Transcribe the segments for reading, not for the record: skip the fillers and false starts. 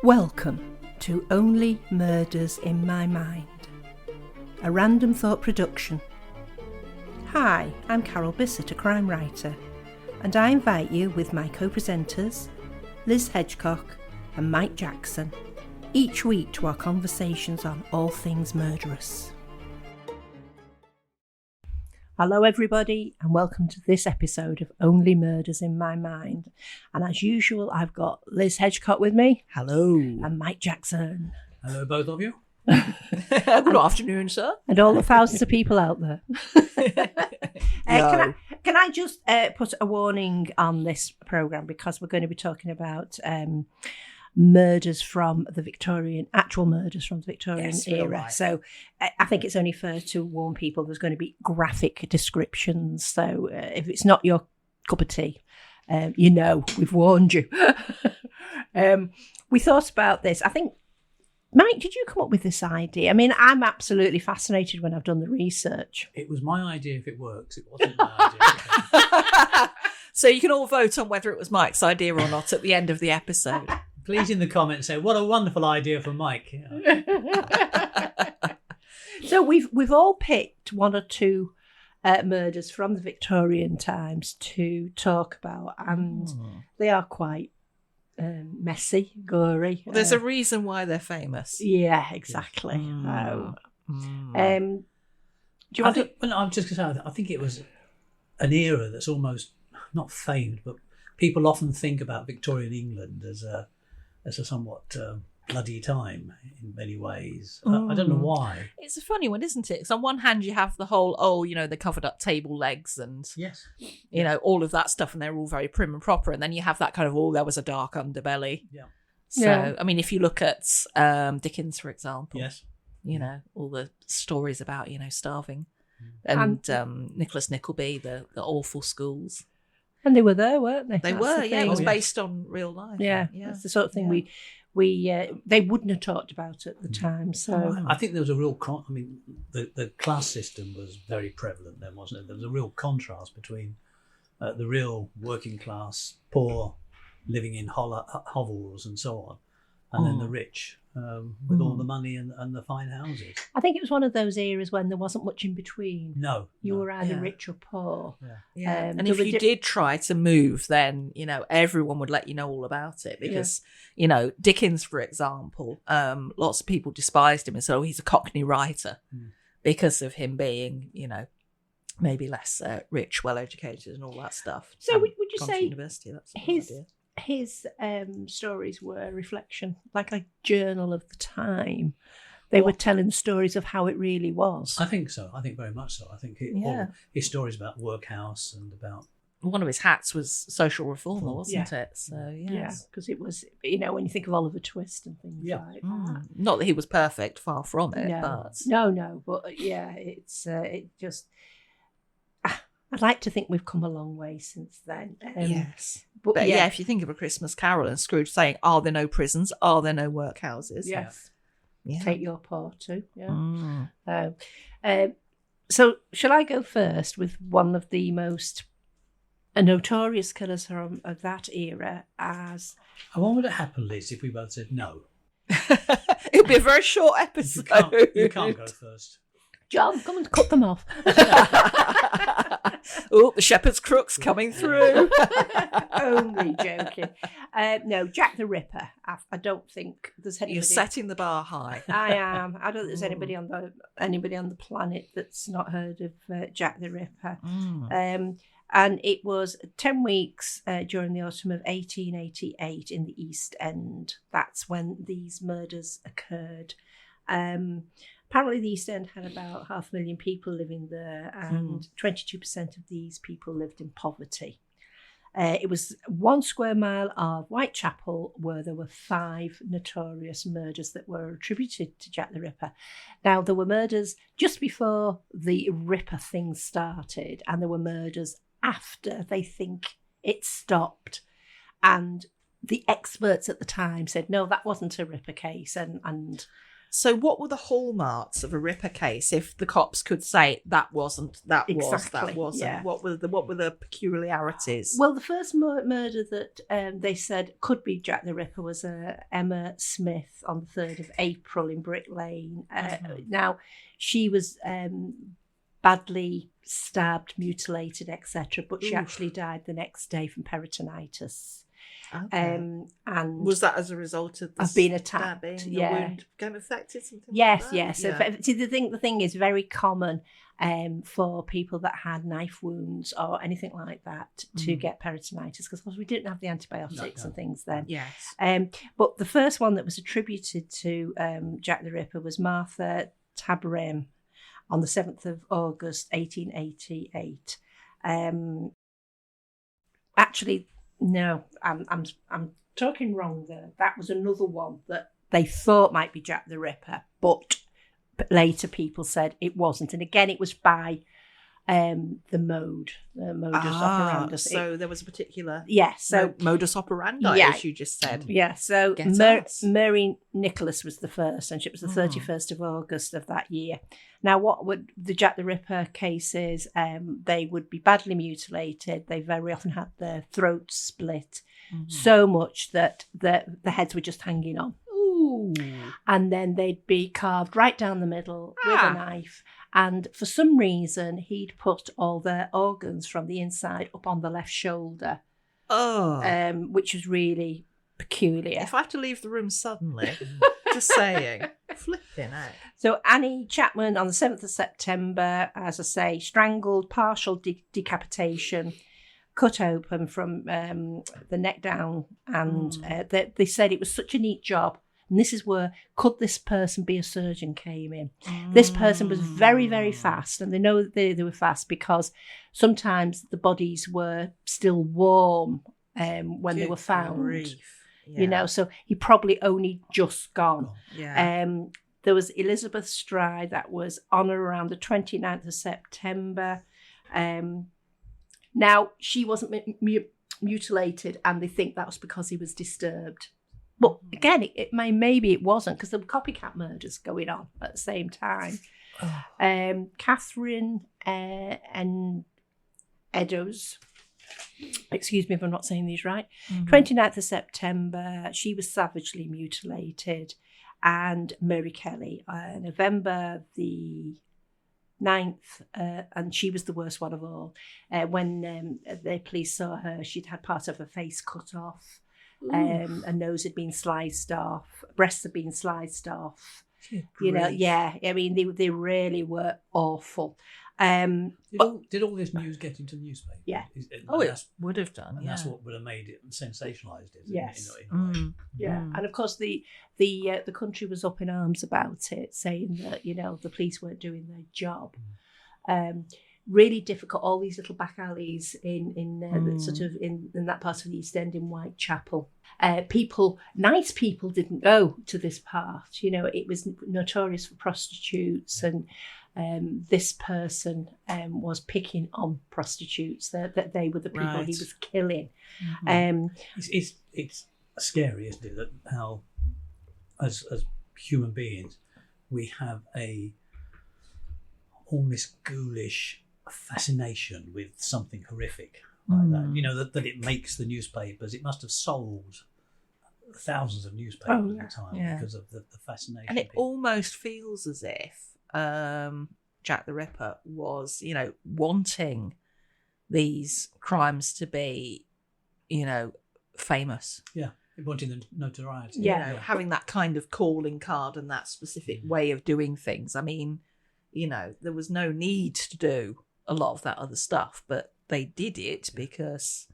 Welcome to Only Murders in My Mind, a Random Thought production. Hi, I'm Carol Bissett, a crime writer, and I invite you with my co-presenters, Liz Hedgecock and Mike Jackson, each week to our conversations on all things murderous. Hello everybody, and welcome to this episode of Only Murders in My Mind. And as usual, I've got Liz Hedgecock with me. Hello. And Mike Jackson. Hello, both of you. Good afternoon, sir. And all the thousands of people out there. Can I just put a warning on this programme, because we're going to be talking about murders from the Victorian, actual murders from the Victorian era. Right. So I think it's only fair to warn people there's going to be graphic descriptions. So if it's not your cup of tea, we've warned you. We thought about this. I think, Mike, did you come up with this idea? I mean, I'm absolutely fascinated when I've done the research. It was my idea if it works. It wasn't my idea. So you can all vote on whether it was Mike's idea or not at the end of the episode. Please in the comments say, what a wonderful idea for Mike. So we've all picked one or two murders from the Victorian times to talk about, and they are quite messy, gory. Well, there's a reason why they're famous. Yeah, exactly. Do you want to? Well, I'm just going to say, I think it was an era that's almost not famed, but people often think about Victorian England as a somewhat bloody time in many ways. I don't know why. It's a funny one, isn't it? Because on one hand you have the whole, they covered up table legs and, yes, all of that stuff, and they're all very prim and proper. And then you have that kind of, there was a dark underbelly. Yeah. So, I mean, if you look at Dickens, for example, yes, all the stories about, starving. And Nicholas Nickleby, the awful schools. And they were there, weren't they? They were, it was based on real life. Yeah, that's the sort of thing we they wouldn't have talked about at the time. So I think there was a real the class system was very prevalent then, wasn't it? There was a real contrast between the real working class, poor, living in hovels and so on, and then the rich with all the money and the fine houses. I think it was one of those eras when there wasn't much in between. No. You were either rich or poor. Yeah. And if you did try to move, then, everyone would let you know all about it because, Dickens, for example, lots of people despised him and said, he's a Cockney writer because of him being, maybe less rich, well-educated and all that stuff. So would you say university, that's his stories were a reflection, like a journal of the time? They were telling stories of how it really was. I think so. I think very much so. I think all his stories about workhouse and about... One of his hats was social reformer, wasn't it? So, yes. Because it was, when you think of Oliver Twist and things like that. Not that he was perfect, far from it. But... No. But, it just... I'd like to think we've come a long way since then. Yes. But if you think of A Christmas Carol and Scrooge saying, are there no prisons? Are there no workhouses? Yes. Yeah. Take your paw too. Yeah. So shall I go first with one of the most notorious killers from of that era as... What would it happen, Liz, if we both said no? It would be a very short episode. You can't go first. John, come and cut them off. Oh, the shepherd's crook's coming through. Only joking. No, Jack the Ripper. I don't think there's anybody. You're setting the bar high. I am. I don't think there's anybody on the planet that's not heard of Jack the Ripper. And it was 10 weeks during the autumn of 1888 in the East End. That's when these murders occurred. Apparently, the East End had about 500,000 people living there, and 22% of these people lived in poverty. It was 1 square mile of Whitechapel where there were 5 notorious murders that were attributed to Jack the Ripper. Now, there were murders just before the Ripper thing started, and there were murders after they think it stopped. And the experts at the time said, no, that wasn't a Ripper case, and So what were the hallmarks of a Ripper case? If the cops could say that wasn't, that Exactly, wasn't, yeah. what were the peculiarities? Well, the first murder that they said could be Jack the Ripper was Emma Smith on the 3rd of April in Brick Lane. Now, she was badly stabbed, mutilated, etc., but she actually died the next day from peritonitis. Okay. And was that as a result of being attacked? Stabbing, Yeah. the wound became infected, something Yes, like that? yes. So see, the thing is very common for people that had knife wounds or anything like that to get peritonitis, because we didn't have the antibiotics and things then. Yes. But the first one that was attributed to Jack the Ripper was Martha Tabram on the 7th of August 1888. Actually, no, I'm talking wrong there. That was another one that they thought might be Jack the Ripper, but later people said it wasn't. And again, it was by the modus operandi. So there was a particular modus operandi, as you just said. Yeah, so Mary Nicholas was the first, and it was the 31st of August of that year. Now, what would the Jack the Ripper cases, they would be badly mutilated. They very often had their throats split so much that the heads were just hanging on. Ooh. And then they'd be carved right down the middle with a knife. And for some reason, he'd put all their organs from the inside up on the left shoulder, which was really peculiar. If I have to leave the room suddenly, just saying, flipping out. So Annie Chapman on the 7th of September, as I say, strangled, partial decapitation, cut open from the neck down. And they said it was such a neat job. And this is where could this person be a surgeon came in. This person was very, very fast. And they know they were fast because sometimes the bodies were still warm when they were found. Yeah. You know, so he probably only just gone. Yeah. There was Elizabeth Stride that was on or around the 29th of September. Now, she wasn't mutilated, and they think that was because he was disturbed. But again, maybe it wasn't, because there were copycat murders going on at the same time. Catherine and Eddowes, excuse me if I'm not saying these right, 29th of September, she was savagely mutilated. And Mary Kelly, November the 9th, and she was the worst one of all. When the police saw her, she'd had part of her face cut off. A nose had been sliced off, breasts had been sliced off. You know, yeah. I mean, they really were awful. Did all this news get into the newspaper? Yeah. It would have done. And that's what would have made it sensationalised it. Yes. In a way. Yeah. And of course, the country was up in arms about it, saying that the police weren't doing their job. Really difficult. All these little back alleys in sort of in that part of the East End in Whitechapel. Nice people didn't go to this part. It was notorious for prostitutes, and this person was picking on prostitutes. That they were the people he was killing. It's scary, isn't it? That how, as human beings, we have a almost ghoulish fascination with something horrific like that. That it makes the newspapers. It must have sold thousands of newspapers at the time because of the fascination. And it almost feels as if Jack the Ripper was, wanting these crimes to be, famous. Yeah, wanting the notoriety. Yeah, having that kind of calling card and that specific way of doing things. I mean, there was no need to do a lot of that other stuff, but they did it because,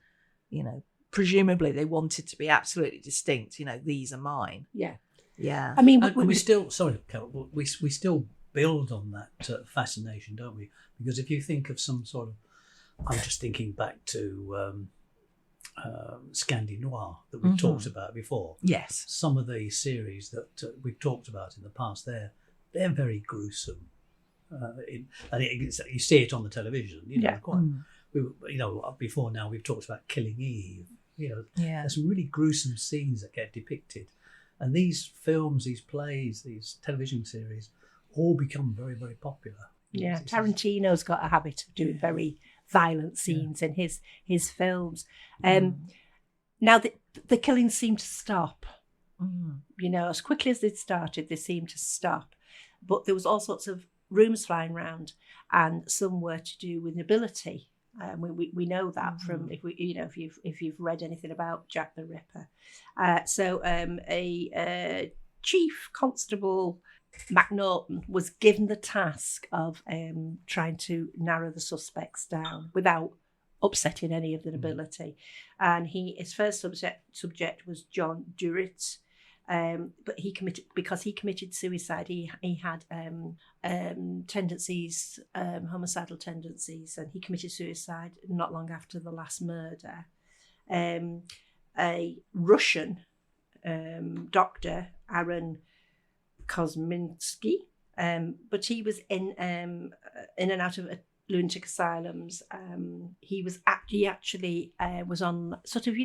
presumably they wanted to be absolutely distinct. These are mine. Yeah. Yeah. I mean, we still, sorry, Carol, we still build on that fascination, don't we? Because if you think of some sort of, I'm just thinking back to Scandi Noir that we've talked about before. Yes. Some of the series that we've talked about in the past, they're very gruesome. You see it on the television, before now we've talked about Killing Eve. There's some really gruesome scenes that get depicted, And these films, these plays, these television series all become very, very popular. Yeah, Tarantino's got a habit of doing very violent scenes in his films. Now the killings seem to stop. You know, as quickly as they'd started, they seemed to stop. But there was all sorts of rumours flying around, and some were to do with nobility. We know that from if you've read anything about Jack the Ripper. So a chief constable, MacNaughton, was given the task of trying to narrow the suspects down without upsetting any of the nobility. And his first subject was John Durrett. But he committed suicide. He had tendencies, homicidal tendencies, and he committed suicide not long after the last murder. A Russian doctor, Aaron Kosminski, but he was in and out of lunatic asylums. He actually was on sort of,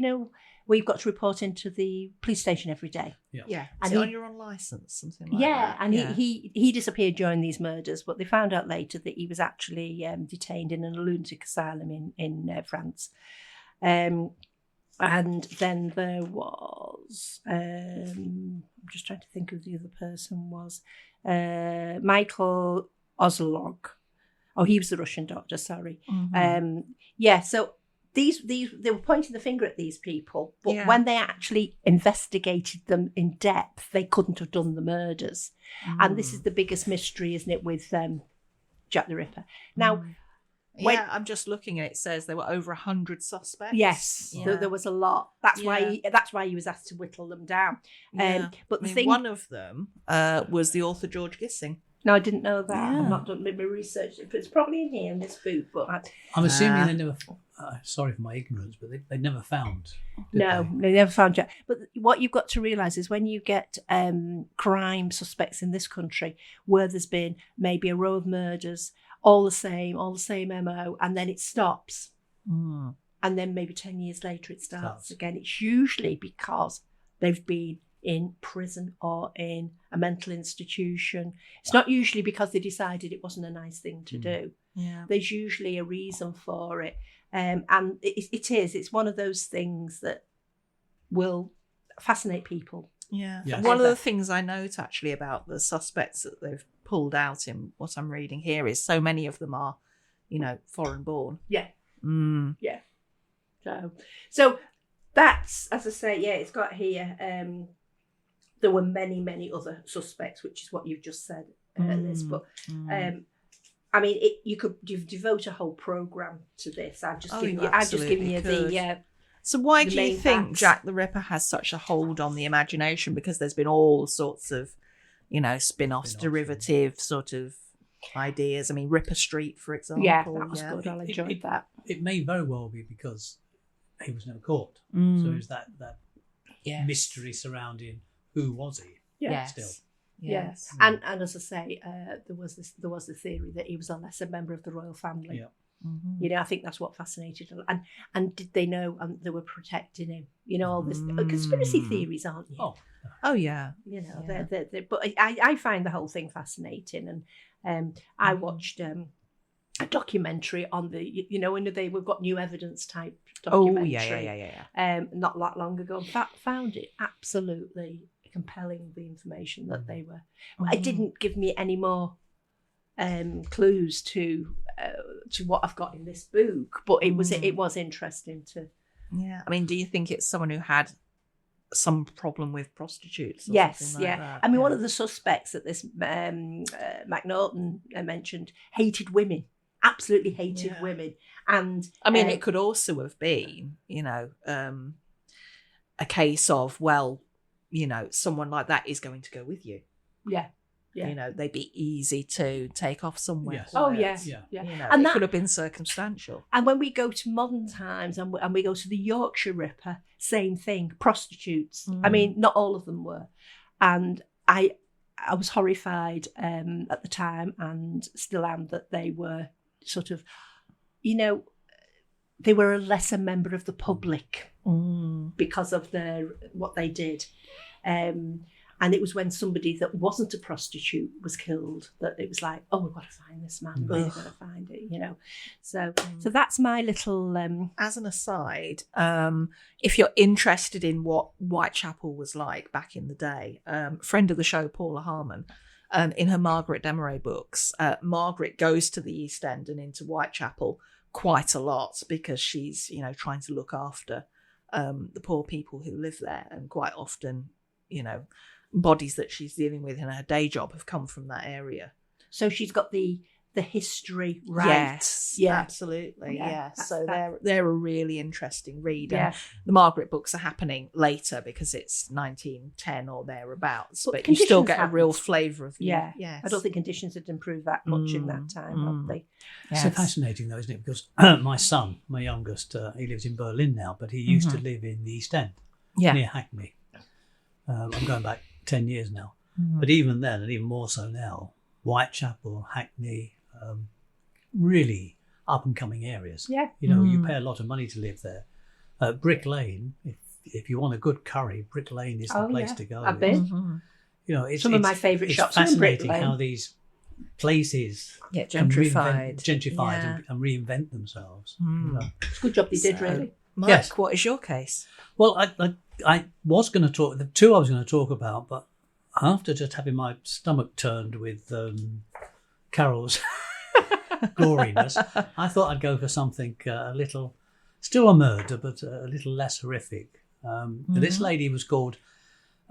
where you've got to report into the police station every day. Yeah. And on your own licence, something like that. Yeah, and he disappeared during these murders, but they found out later that he was actually detained in a lunatic asylum in France. And then there was, I'm just trying to think who the other person was, Michael Ozlog. Oh, he was the Russian doctor, sorry. So they were pointing the finger at these people, but when they actually investigated them in depth, they couldn't have done the murders. And this is the biggest mystery, isn't it, with Jack the Ripper. Now, I'm just looking, and it says there were over 100 suspects. Yes, there was a lot. That's why he was asked to whittle them down. But one of them was the author George Gissing. No, I didn't know that. Yeah. I've not done my research. It's probably in here in this book, but I'm assuming they never. Sorry for my ignorance, but they never found. They never found Jack. But what you've got to realise is when you get crime suspects in this country, where there's been maybe a row of murders, all the same MO, and then it stops, and then maybe 10 years later it starts again. It's usually because they've been in prison or in a mental institution. It's not usually because they decided it wasn't a nice thing to do. Yeah. There's usually a reason for it. And it's one of those things that will fascinate people. Yeah. Yes. One of the things I note actually about the suspects that they've pulled out in what I'm reading here is so many of them are, foreign born. Yeah. Yeah. So that's, as I say, it's got here, there were many, many other suspects, which is what you've just said, Liz. But I mean, you could devote a whole program to this. I've just given you the. So why do you think facts. Jack the Ripper has such a hold on the imagination? Because there's been all sorts of, spin-offs, derivative sort of ideas. I mean, Ripper Street, for example. Yeah, that was good. I enjoyed that. It may very well be because he was never caught. So there's that mystery surrounding who was he? Yes. Still. Yes. And as I say, there was the theory that he was a lesser member of the royal family. Yeah. I think that's what fascinated them. And did they know they were protecting him? All this conspiracy theories, aren't you? Oh yeah. They're, but I find the whole thing fascinating, and I watched a documentary on the when we've got new evidence type documentary. Not that long ago. Found it absolutely compelling, the information that they were. It didn't give me any more clues to what I've got in this book, but it was interesting to. Yeah, I mean, do you think it's someone who had some problem with prostitutes? Or yes, like that? I mean, one of the suspects that this MacNaughton mentioned hated women. Absolutely hated women. And I mean, it could also have been, a case of, someone like that is going to go with you. Yeah. They'd be easy to take off somewhere. Yes. Oh, yes. Yeah. And it could have been circumstantial. And when we go to modern times and we go to the Yorkshire Ripper, same thing, prostitutes. I mean, not all of them were. And I was horrified at the time, and still am, that they were sort of, they were a lesser member of the public because of what they did. And it was when somebody that wasn't a prostitute was killed that it was like, oh, we've got to find this man. We've got to find it, you know. So that's my little... As an aside, if you're interested in what Whitechapel was like back in the day, friend of the show, Paula Harmon, in her Margaret Desmarais books, Margaret goes to the East End and into Whitechapel quite a lot because she's, you know, trying to look after the poor people who live there, and quite often, you know, bodies that she's dealing with in her day job have come from that area. So she's got the history right. Yes, yeah, absolutely. Yeah, so they're a really interesting read. Yeah. And the Margaret books are happening later because it's 1910 or thereabouts, but you still get a real flavour of Yes. I don't think conditions had improved that much in that time, have they? It's so fascinating though, isn't it? Because my son, my youngest, he lives in Berlin now, but he used to live in the East End, near Hackney. I'm going back 10 years now. But even then, and even more so now, Whitechapel, Hackney, really up and coming areas. Yeah. You know, you pay a lot of money to live there. Brick Lane, if you want a good curry, Brick Lane is the place to go. I've been. You know, it's some of my favourite shops. It's fascinating how these places get gentrified, and reinvent themselves. You know. It's a good job they did, really. Mike, what is your case? Well, I was going to talk, the two I was going to talk about, but after just having my stomach turned with Carol's goriness, I thought I'd go for something a little, still a murder, but a little less horrific. This lady was called,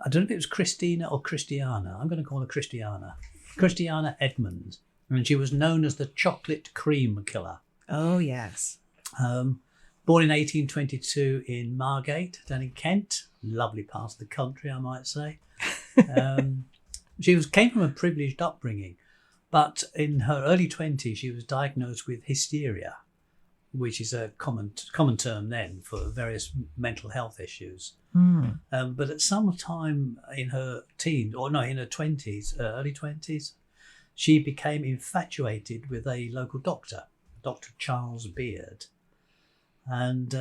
I don't know if it was Christina or Christiana. I'm going to call her Christiana. Christiana Edmunds. And she was known as the chocolate cream killer. Oh, yes. Born in 1822 in Margate, down in Kent. Lovely part of the country, I might say. She came from a privileged upbringing, but in her early 20s, she was diagnosed with hysteria, which is a common term then for various mental health issues. But at some time in her teens, or no, in her 20s, early 20s, she became infatuated with a local doctor, Dr. Charles Beard. And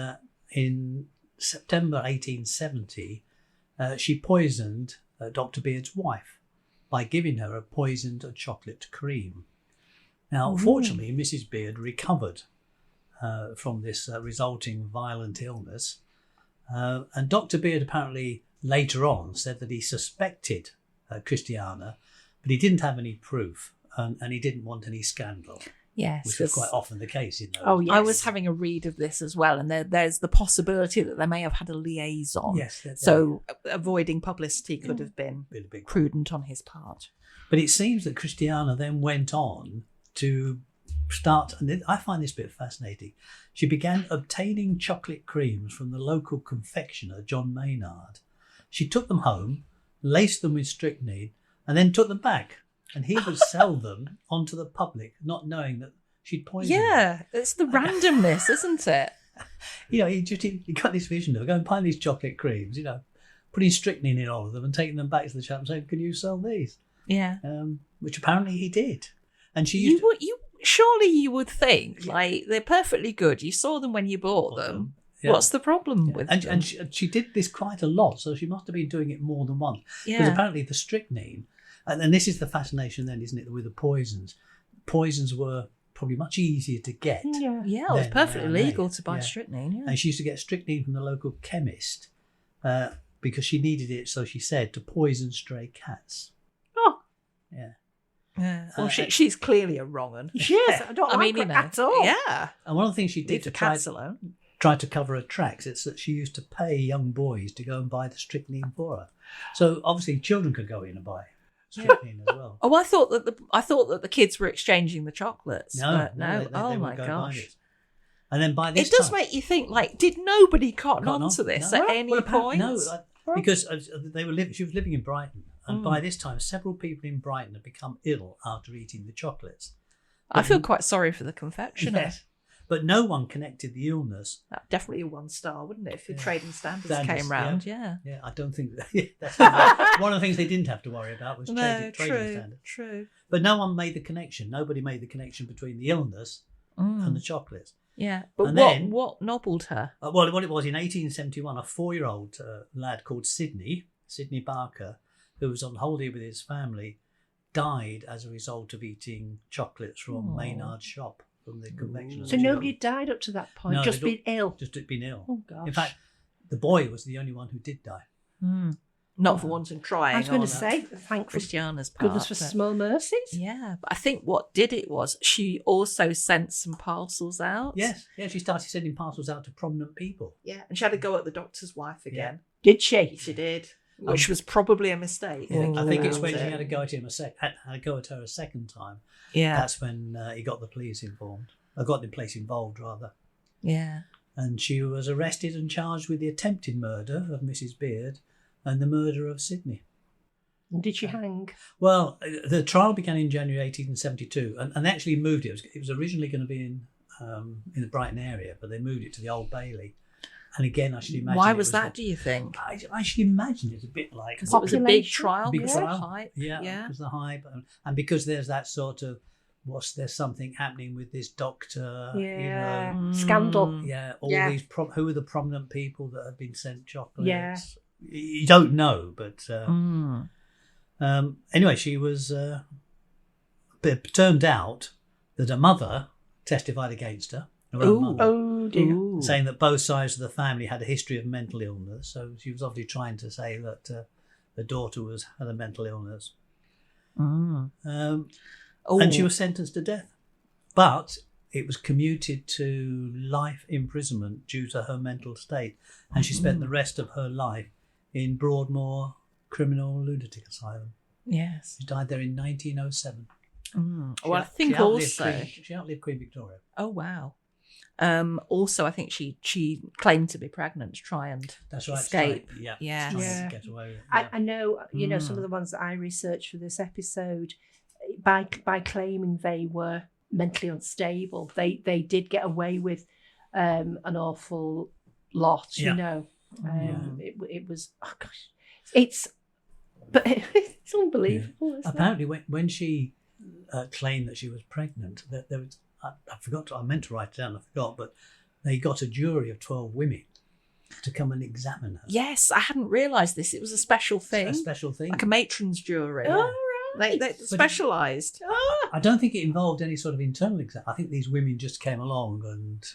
in September 1870, she poisoned Dr. Beard's wife by giving her a poisoned chocolate cream. Now, fortunately, Mrs. Beard recovered from this resulting violent illness. And Dr. Beard apparently later on said that he suspected Christiana, but he didn't have any proof and he didn't want any scandal. Yes, which was quite often the case in those. Oh, yes. I was having a read of this as well, and there's the possibility that they may have had a liaison. Yes, so avoiding publicity could have been prudent on his part. But it seems that Christiana then went on to start, and I find this bit fascinating. She began obtaining chocolate creams from the local confectioner, John Maynard. She took them home, laced them with strychnine, and then took them back. And he would sell them onto the public, not knowing that she'd poisoned them. Yeah, it's the randomness, isn't it? You know, he got this vision of going and buying these chocolate creams, you know, putting strychnine in all of them and taking them back to the shop and saying, "Can you sell these?" Yeah. Which apparently he did. And she used surely you would think, like, they're perfectly good. You saw them when you bought them. Yeah. What's the problem with them? And she did this quite a lot, so she must have been doing it more than once. Because apparently the strychnine, and this is the fascination then, isn't it, with the poisons? Poisons were probably much easier to get. Yeah, it was perfectly legal to buy strychnine. Yeah. And she used to get strychnine from the local chemist because she needed it, so she said, to poison stray cats. Oh. Yeah. Yeah. Well, she's clearly a wrong one. She is. I don't like it at all. Yeah. And one of the things she did to try to cover her tracks, it's that she used to pay young boys to go and buy the strychnine for her. So obviously children could go in and buy strychnine as well. Oh, I thought that the kids were exchanging the chocolates. No. Oh my gosh! And then by this, it does make you think. Like, did nobody cotton on to this at any point? No, because she was living in Brighton, and by this time, several people in Brighton had become ill after eating the chocolates. I feel quite sorry for the confectioner. Yes. But no one connected the illness. That'd definitely a 1-star, wouldn't it? If the trading standards came round, Yeah, I don't think that's one of the things they didn't have to worry about was trading standards. True. But no one made the connection. Nobody made the connection between the illness and the chocolates. Yeah, but what nobbled her? Well, what it was in 1871, a 4-year-old lad called Sidney Sidney Barker, who was on holiday with his family, died as a result of eating chocolates from Maynard's shop, from the confectioner's. So nobody died up to that point, No, just been ill. Just been ill. Oh, gosh. In fact, the boy was the only one who did die. Not for wanting trying. I was going to say, thank Christiana's part. goodness for small mercies. Yeah, but I think what did it was she also sent some parcels out. Yes, she started sending parcels out to prominent people. Yeah, and she had to go at the doctor's wife again. Did she? She did, which was probably a mistake. I think it's when she had to go at him had to go at her a second time. Yeah, that's when he got the police involved. Got the police involved rather. Yeah, and she was arrested and charged with the attempted murder of Mrs. Beard and the murder of Sidney. And did she hang? Well, the trial began in January 1872, and actually moved it. It was originally going to be in the Brighton area, but they moved it to the Old Bailey. And again, I should imagine. Why was that? Do you think? I should imagine it's a bit like because it was a big trial. Big because trial. of the hype. Yeah, because of the hype, and because there's that sort of there's something happening with this doctor. Yeah, you know, scandal. Yeah, all these who are the prominent people that have been sent chocolates? Yeah. You don't know, but anyway, she was. It turned out that her mother testified against her. Her own mother, oh dear! Saying that both sides of the family had a history of mental illness. So she was obviously trying to say that the daughter had a mental illness. And she was sentenced to death, but it was commuted to life imprisonment due to her mental state, and she spent the rest of her life in Broadmoor Criminal Lunatic Asylum. Yes. She died there in 1907. Well, I think also... She outlived Queen Victoria. Oh, wow. Also, I think she claimed to be pregnant to try and escape. Right. Yeah. To get away with it. I know, some of the ones that I researched for this episode, by claiming they were mentally unstable, they did get away with an awful lot, It was, oh gosh, it's unbelievable. Isn't Apparently, when she claimed that she was pregnant, there was, I forgot, I meant to write it down, I forgot, but they got a jury of 12 women to come and examine her. Yes, I hadn't realised this. It was a special thing. A special thing. Like a matron's jury. Oh, right. They specialised. I don't think it involved any sort of internal exam. I think these women just came along and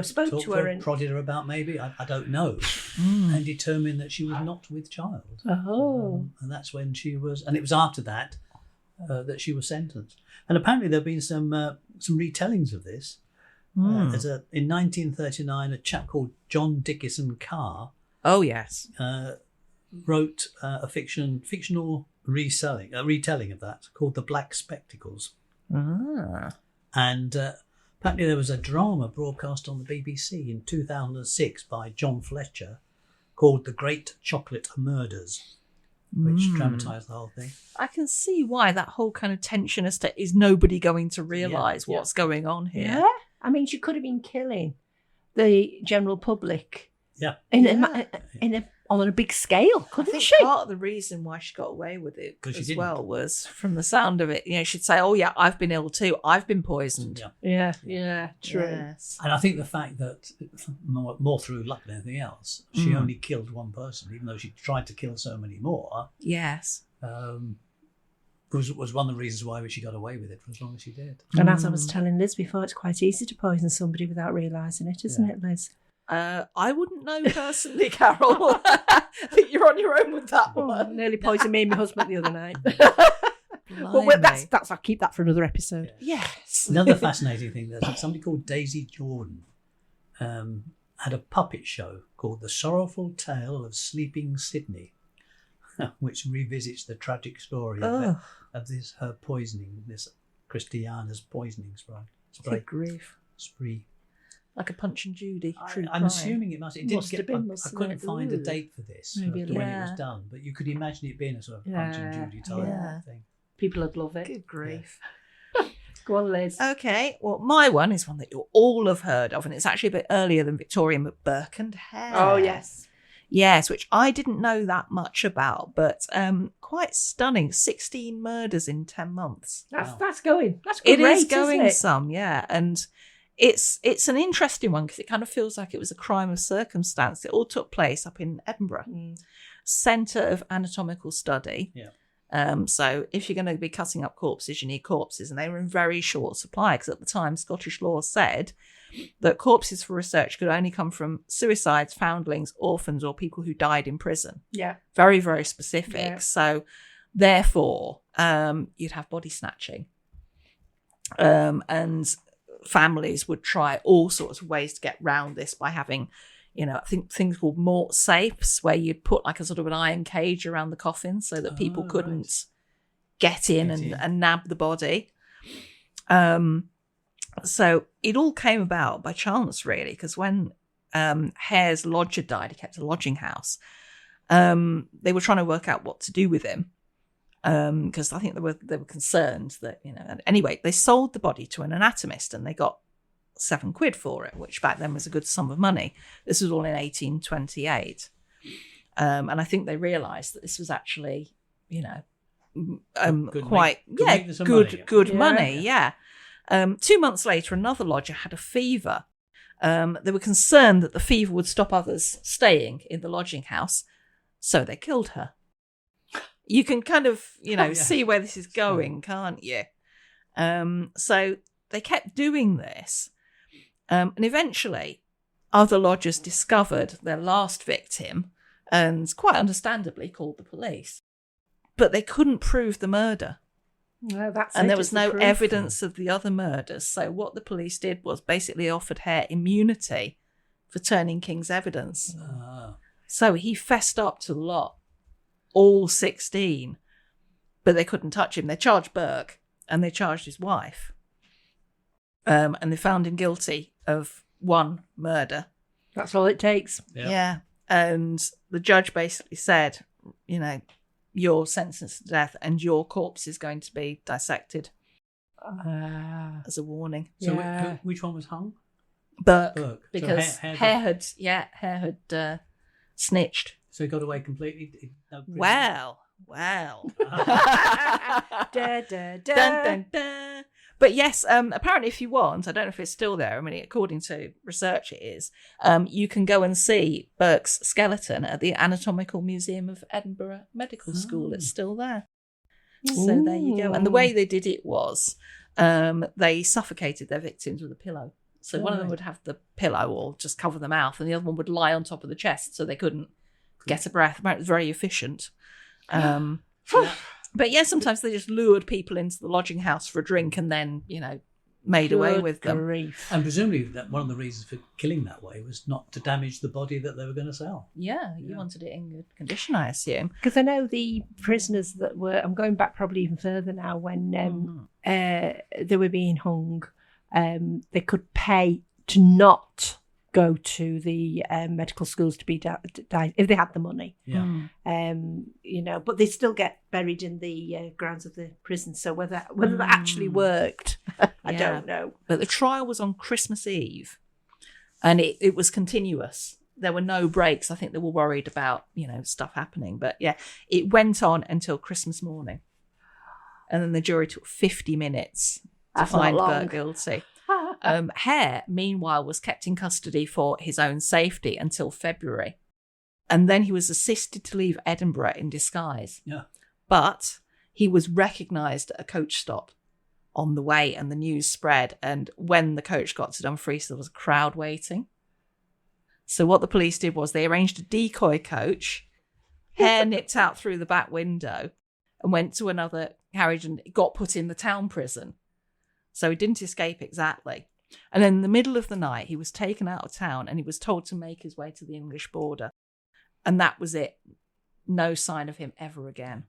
spoke to her and prodded her about maybe, I don't know, and determined that she was not with child. And that's when she was, and it was after that that she was sentenced. And apparently there have been some retellings of this. In 1939, a chap called John Dickinson Carr wrote a fictional retelling of that called The Black Spectacles. And apparently there was a drama broadcast on the BBC in 2006 by John Fletcher called The Great Chocolate Murders, which dramatised the whole thing. I can see why that whole kind of tension as to is nobody going to realise what's going on here. Yeah, I mean, she could have been killing the general public. Yeah, on a big scale, couldn't she? Part of the reason why she got away with it as well was from the sound of it. She'd say, "Oh yeah, I've been ill too. I've been poisoned." Yeah, true. Yes. And I think the fact that more through luck than anything else, she only killed one person, even though she tried to kill so many more. Yes. Was one of the reasons why she got away with it for as long as she did. And as I was telling Liz before, it's quite easy to poison somebody without realising it, isn't it, Liz? I wouldn't know personally, Carol. I think you're on your own with that one. Nearly poisoned me and my husband the other night. Well, that's I'll keep that for another episode. Yes. Another fascinating thing, there's somebody called Daisy Jordan had a puppet show called The Sorrowful Tale of Sleeping Sydney, which revisits the tragic story of her poisoning, this Christiana's poisoning spree. Like a Punch and Judy. I'm assuming it must. It didn't get. I couldn't find a date for this when it was done, but you could imagine it being a sort of Punch and Judy type thing. People would love it. Good grief. Go on, Liz. Okay, well, my one is one that you'll all have heard of, and it's actually a bit earlier than Victorian, but Burke and Hare. Oh, yes. Yes, which I didn't know that much about, but quite stunning. 16 murders in 10 months. That's going. That's good. It is going some, yeah. And it's an interesting one because it kind of feels like it was a crime of circumstance. It all took place up in Edinburgh, Centre of Anatomical Study. Yeah. So if you're going to be cutting up corpses, you need corpses, and they were in very short supply because at the time Scottish law said that corpses for research could only come from suicides, foundlings, orphans, or people who died in prison. Yeah. Very, very specific. Yeah. So therefore, you'd have body snatching. And families would try all sorts of ways to get round this by having, I think things called mort safes, where you'd put like a sort of an iron cage around the coffin so that people couldn't get in and nab the body. So it all came about by chance, really, because when Hare's lodger died, he kept a lodging house. They were trying to work out what to do with him because I think they were concerned that, And anyway, they sold the body to an anatomist and they got £7 for it, which back then was a good sum of money. This was all in 1828. And I think they realised that this was actually, quite good money. Yeah. 2 months later, another lodger had a fever. They were concerned that the fever would stop others staying in the lodging house, so they killed her. You can kind of, see where this is going, can't you? So they kept doing this. And eventually, other lodgers discovered their last victim and quite understandably called the police. But they couldn't prove the murder. No, and there was no evidence of the other murders. So what the police did was basically offered Hare immunity for turning King's evidence. So he fessed up to the lot, all 16. But they couldn't touch him. They charged Burke and they charged his wife. And they found him guilty of one murder. That's all it takes. Yep. Yeah. And the judge basically said, you're sentenced to death and your corpse is going to be dissected as a warning. So which one was hung? Burke. Because So Hare had snitched. So he got away completely? Well. Da, da, da. Dun, dun, dun. But yes, apparently if you want, I don't know if it's still there, according to research it is, you can go and see Burke's skeleton at the Anatomical Museum of Edinburgh Medical School. It's still there. So there you go. And the way they did it was they suffocated their victims with a pillow. So one of them would have the pillow or just cover the mouth and the other one would lie on top of the chest so they couldn't get a breath. It was very efficient. But yeah, sometimes they just lured people into the lodging house for a drink and then, made away with them. Grief. And presumably that one of the reasons for killing that way was not to damage the body that they were going to sell. Yeah, you wanted it in good condition, I assume. Because I know the prisoners that were, I'm going back probably even further now, when they were being hung, they could pay to not go to the medical schools to be died if they had the money. Yeah. But they still get buried in the grounds of the prison. So whether that actually worked, I don't know. But the trial was on Christmas Eve, and it was continuous. There were no breaks. I think they were worried about stuff happening. But yeah, it went on until Christmas morning, and then the jury took 50 minutes to find Burke guilty. Hare, meanwhile, was kept in custody for his own safety until February. And then he was assisted to leave Edinburgh in disguise. Yeah. But he was recognised at a coach stop on the way and the news spread. And when the coach got to Dumfries, there was a crowd waiting. So what the police did was they arranged a decoy coach. Hare nipped out through the back window and went to another carriage and got put in the town prison. So he didn't escape exactly. And then in the middle of the night, he was taken out of town and he was told to make his way to the English border. And that was it. No sign of him ever again.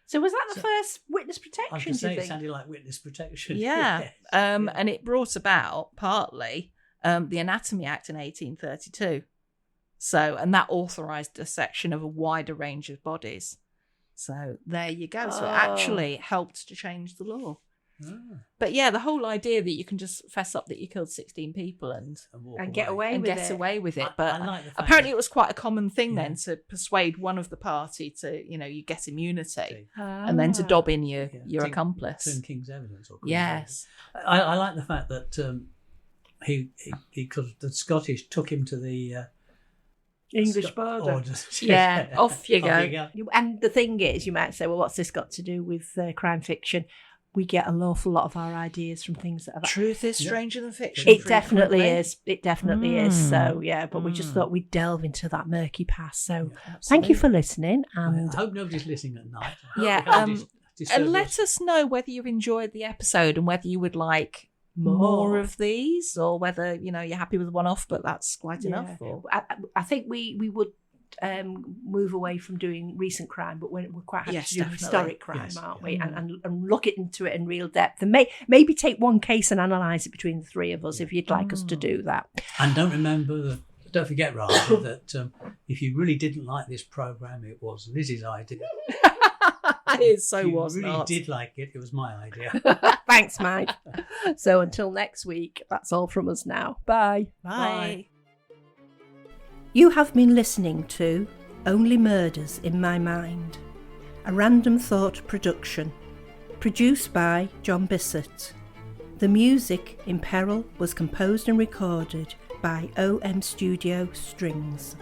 So was that the first witness protection, I was going to say, it sounded like witness protection. Yeah. Yes. And it brought about, partly, the Anatomy Act in 1832. So, and that authorised a section of a wider range of bodies. So there you go. So it actually helped to change the law. But yeah, the whole idea that you can just fess up that you killed 16 people and get away with it. But I like the fact apparently it was quite a common thing then to persuade one of the party to, you get immunity and then to dob in your accomplice. Turn King's evidence. Or yes. I like the fact that because the Scottish took him to the English border. Yeah, off you go. And the thing is, you might say, well, what's this got to do with crime fiction? We get an awful lot of our ideas from things that have... Truth is stranger than fiction. It definitely is. It definitely is. So, yeah, but we just thought we'd delve into that murky past. So thank you for listening. And I hope nobody's listening at night. And let us know whether you've enjoyed the episode and whether you would like more of these, or whether you're happy with one off, but that's quite enough. Or... I think we would move away from doing recent crime, but we're quite happy to do historic crime, aren't we? And look into it in real depth, and maybe take one case and analyse it between the three of us if you'd like us to do that. And don't forget, rather, that if you really didn't like this programme, it was Liz's idea. It so was not. If you really not. did like it, it was my idea. Thanks, Mike. So until next week, that's all from us now. Bye. Bye. You have been listening to Only Murders in My Mind, a Random Thought production, produced by John Bissett. The music in Peril was composed and recorded by OM Studio Strings.